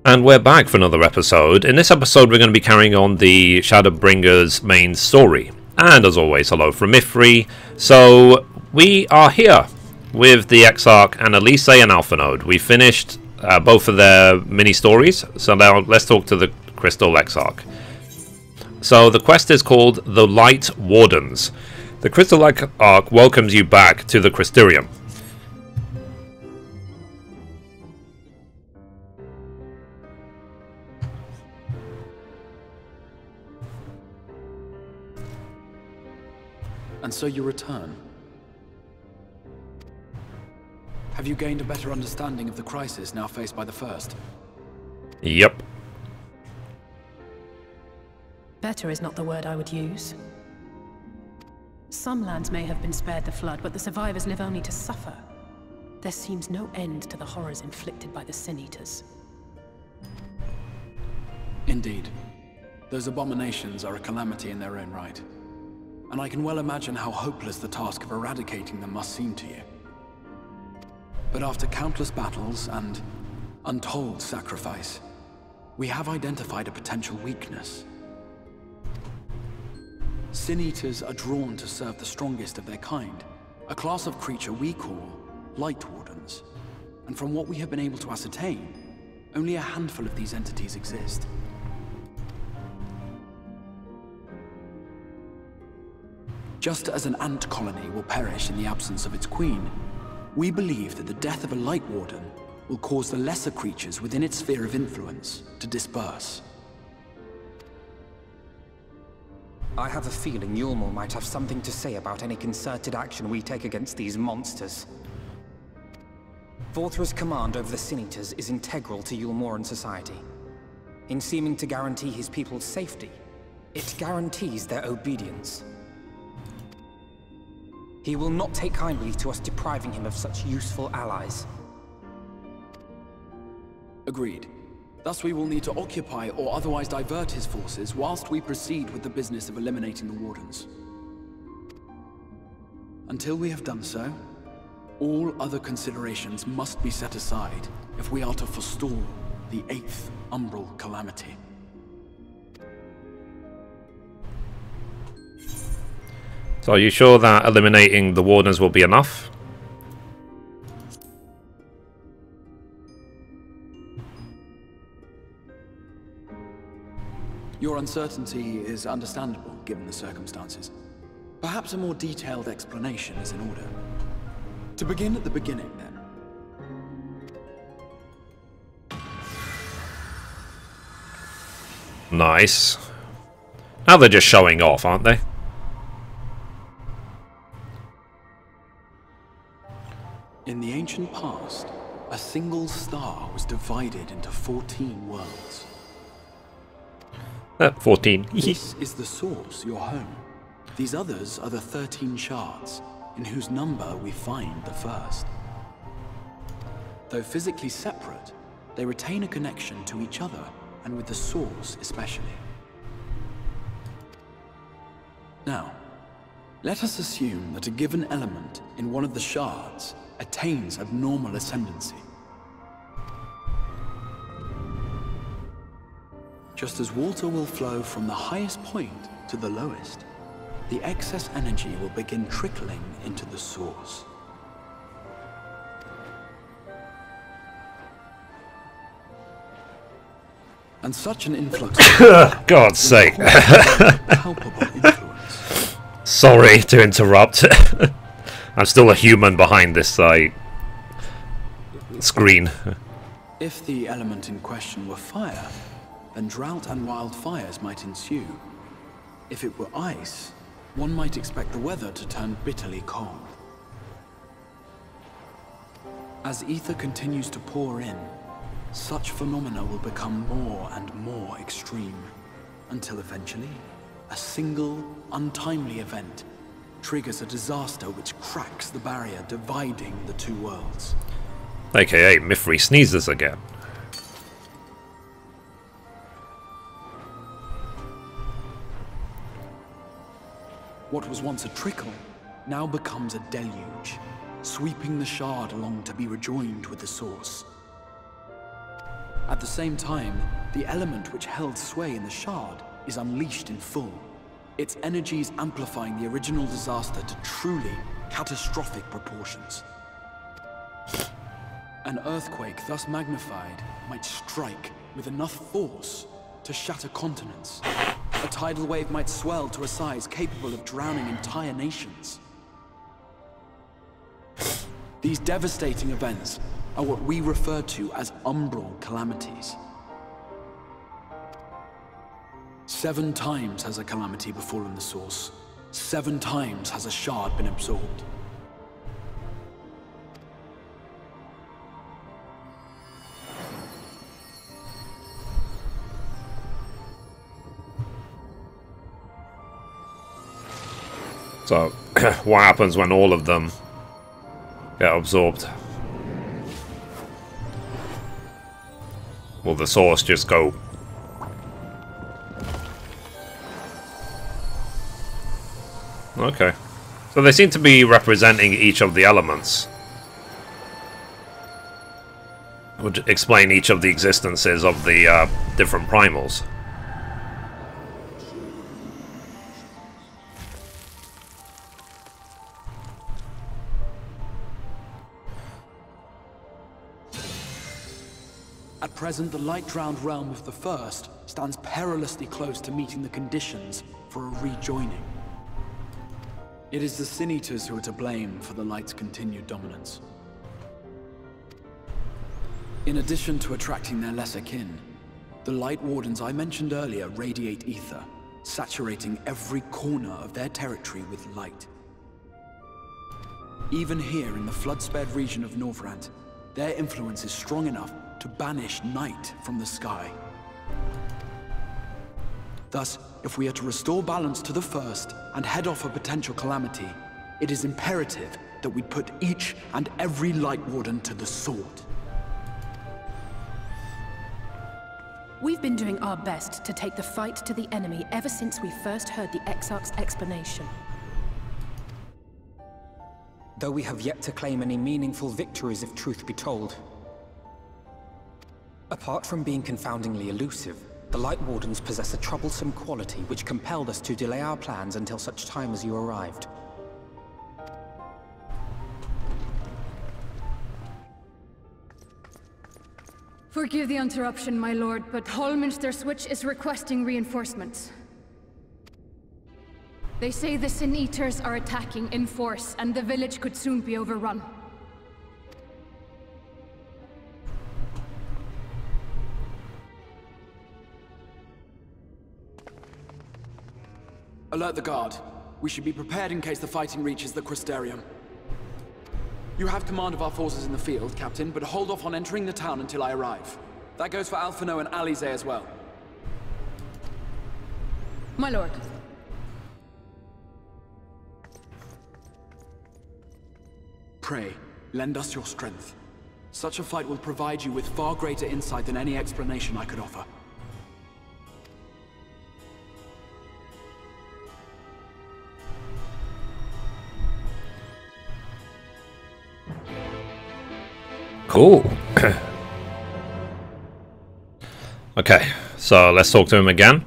And we're back for another episode. In this episode we're going to be carrying on the Shadowbringers main story. And as always, hello from Mithrie. So we are here with the Exarch and Elise and Alpha Node. We finished both of their mini stories, so now let's talk to the Crystal Exarch. So the quest is called the Lightwardens. The Crystal Exarch welcomes you back to the Crystarium. And so you return. Have you gained a better understanding of the crisis now faced by the First? Yep. Better is not the word I would use. Some lands may have been spared the flood, but the survivors live only to suffer. There seems no end to the horrors inflicted by the Sin Eaters. Indeed. Those abominations are a calamity in their own right. And I can well imagine how hopeless the task of eradicating them must seem to you. But after countless battles and untold sacrifice, we have identified a potential weakness. Sin Eaters are drawn to serve the strongest of their kind, a class of creature we call Lightwardens. And from what we have been able to ascertain, only a handful of these entities exist. Just as an ant colony will perish in the absence of its queen, we believe that the death of a Lightwarden will cause the lesser creatures within its sphere of influence to disperse. I have a feeling Yulmor might have something to say about any concerted action we take against these monsters. Vorthra's command over the Sin Eaters is integral to Yulmoran society. In seeming to guarantee his people's safety, it guarantees their obedience. He will not take kindly to us depriving him of such useful allies. Agreed. Thus we will need to occupy or otherwise divert his forces whilst we proceed with the business of eliminating the Wardens. Until we have done so, all other considerations must be set aside if we are to forestall the 8th Umbral Calamity. So are you sure that eliminating the Wardens will be enough? Your uncertainty is understandable, given the circumstances. Perhaps a more detailed explanation is in order. To begin at the beginning, then. Nice. Now they're just showing off, aren't they? In the ancient past, a single star was divided into 14 worlds. 14. This is the source, your home. These others are the 13 shards, in whose number we find the first. Though physically separate, they retain a connection to each other, and with the source especially. Now, let us assume that a given element in one of the shards attains abnormal ascendancy. Just as water will flow from the highest point to the lowest, the excess energy will begin trickling into the source. And such an influx of God's sake. palpable influence. Sorry to interrupt. I'm still a human behind this screen. If the element in question were fire, then drought and wildfires might ensue. If it were ice, one might expect the weather to turn bitterly cold. As ether continues to pour in, such phenomena will become more and more extreme, until eventually, a single, untimely event triggers a disaster which cracks the barrier dividing the two worlds. AKA Mithrie sneezes again. What was once a trickle now becomes a deluge, sweeping the shard along to be rejoined with the source. At the same time, the element which held sway in the shard is unleashed in full. Its energies amplifying the original disaster to truly catastrophic proportions. An earthquake thus magnified might strike with enough force to shatter continents. A tidal wave might swell to a size capable of drowning entire nations. These devastating events are what we refer to as umbral calamities. 7 times has a calamity befallen the source. 7 times has a shard been absorbed. So, what happens when all of them get absorbed? Will the source just go? Okay. So they seem to be representing each of the elements. Would explain each of the existences of the different primals. At present, the light-drowned realm of the First stands perilously close to meeting the conditions for a rejoining. It is the Sin Eaters who are to blame for the Light's continued dominance. In addition to attracting their lesser kin, the Lightwardens I mentioned earlier radiate ether, saturating every corner of their territory with light. Even here in the flood-spared region of Norvrant, their influence is strong enough to banish night from the sky. Thus, if we are to restore balance to the First and head off a potential calamity, it is imperative that we put each and every Lightwarden to the sword. We've been doing our best to take the fight to the enemy ever since we first heard the Exarch's explanation. Though we have yet to claim any meaningful victories if truth be told. Apart from being confoundingly elusive, the Lightwardens possess a troublesome quality which compelled us to delay our plans until such time as you arrived. Forgive the interruption, my lord, but Hallminster Switch is requesting reinforcements. They say the Sin Eaters are attacking in force, and the village could soon be overrun. Alert the guard. We should be prepared in case the fighting reaches the Crystarium. You have command of our forces in the field, Captain, but hold off on entering the town until I arrive. That goes for Alphino and Alize as well. My lord. Pray, lend us your strength. Such a fight will provide you with far greater insight than any explanation I could offer. Cool. Okay, so let's talk to him again.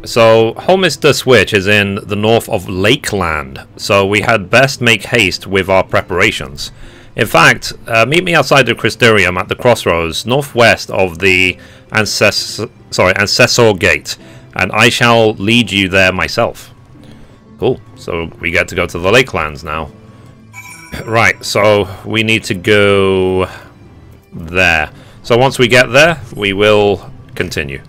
So, Hallminster Switch is in the north of Lakeland, so we had best make haste with our preparations. In fact, meet me outside the Crystarium at the crossroads northwest of the Ancestor Gate, and I shall lead you there myself. Cool, so we get to go to the Lakelands now. Right, so we need to go there. So once we get there, we will continue.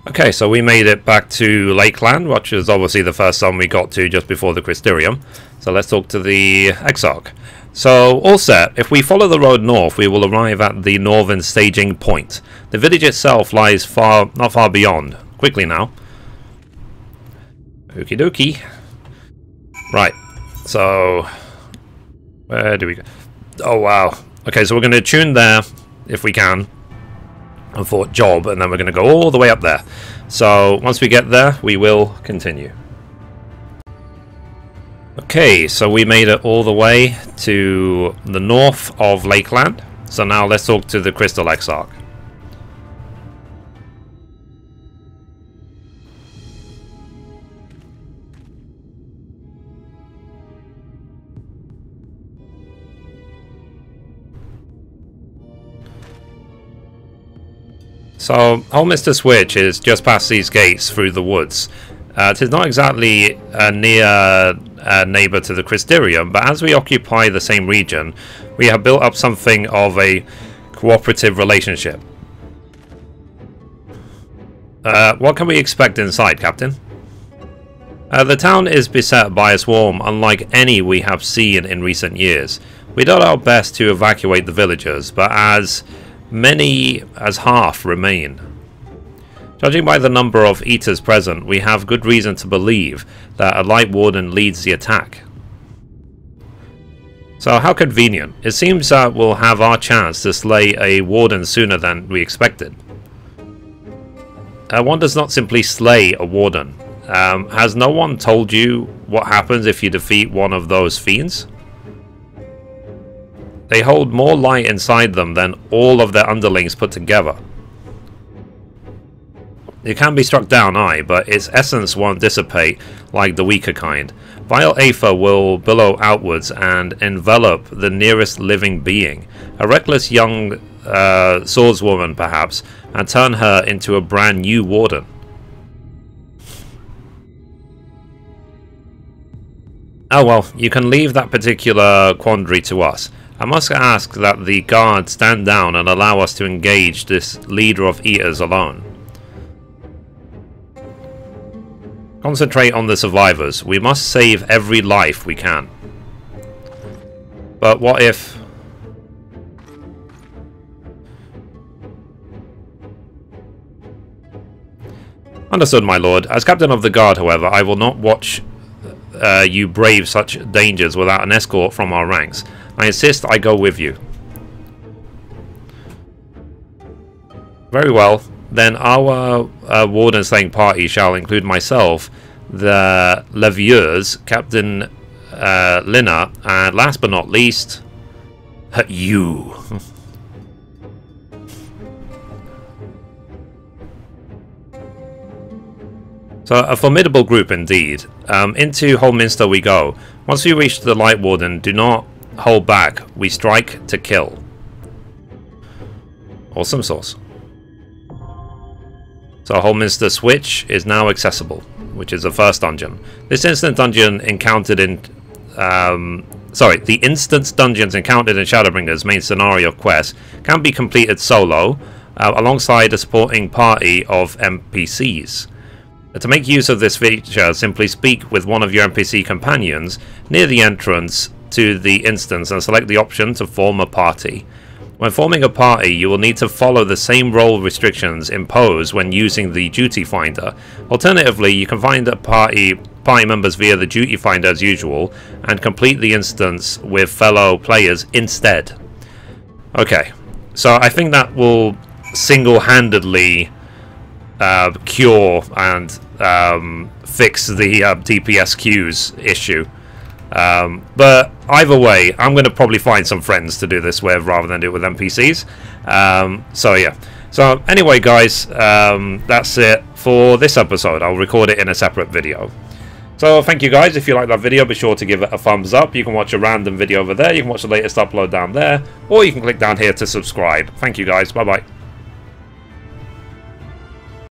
Okay, so we made it back to Lakeland, which is obviously the first zone we got to just before the Crystarium. So let's talk to the Exarch. So, all set. If we follow the road north, we will arrive at the northern staging point. The village itself lies not far beyond. Quickly now. Okie dokie. Right, so where do we go? Oh wow. Okay, so we're going to tune there if we can on Fort Job, and then we're going to go all the way up there. So once we get there, we will continue. Okay, so we made it all the way to the north of Lakeland. So now let's talk to the Crystal Exarch. So, Holminster Switch is just past these gates through the woods. It is not exactly a near neighbour to the Crystarium, but as we occupy the same region, we have built up something of a cooperative relationship. What can we expect inside, Captain? The town is beset by a swarm unlike any we have seen in recent years. We did our best to evacuate the villagers, but as many as half remain. Judging by the number of eaters present, we have good reason to believe that a Lightwarden leads the attack. So how convenient. It seems that we'll have our chance to slay a warden sooner than we expected. One does not simply slay a warden. Has no one told you what happens if you defeat one of those fiends? They hold more light inside them than all of their underlings put together. It can be struck down, aye, but its essence won't dissipate like the weaker kind. Vile aether will billow outwards and envelop the nearest living being. A reckless young swordswoman, perhaps, and turn her into a brand new warden. Oh well, you can leave that particular quandary to us. I must ask that the guard stand down and allow us to engage this leader of eaters alone. Concentrate on the survivors. We must save every life we can. But what if... Understood, my lord. As captain of the guard, however, I will not watch you brave such dangers without an escort from our ranks. I insist I go with you. Very well. Then our warden slaying party shall include myself, the Levieurs, Captain Lina, and last but not least, you. So, a formidable group indeed. Into Holminster we go. Once we reach the Lightwarden, do not hold back. We strike to kill. Awesome sauce. So Holminster Switch is now accessible, which is the first dungeon. This instant dungeon encountered in... the instance dungeons encountered in Shadowbringers' main scenario quest can be completed solo, alongside a supporting party of NPCs. To make use of this feature, simply speak with one of your NPC companions near the entrance to the instance and select the option to form a party. When forming a party, you will need to follow the same role restrictions imposed when using the Duty Finder. Alternatively, you can find a party members via the Duty Finder as usual, and complete the instance with fellow players instead. Okay, so I think that will single-handedly cure and fix the DPS queues issue. But either way, I'm going to probably find some friends to do this with rather than do it with NPCs. So yeah. So anyway, guys, that's it for this episode. I'll record it in a separate video. So thank you guys. If you like that video, be sure to give it a thumbs up. You can watch a random video over there. You can watch the latest upload down there. Or you can click down here to subscribe. Thank you guys. Bye-bye.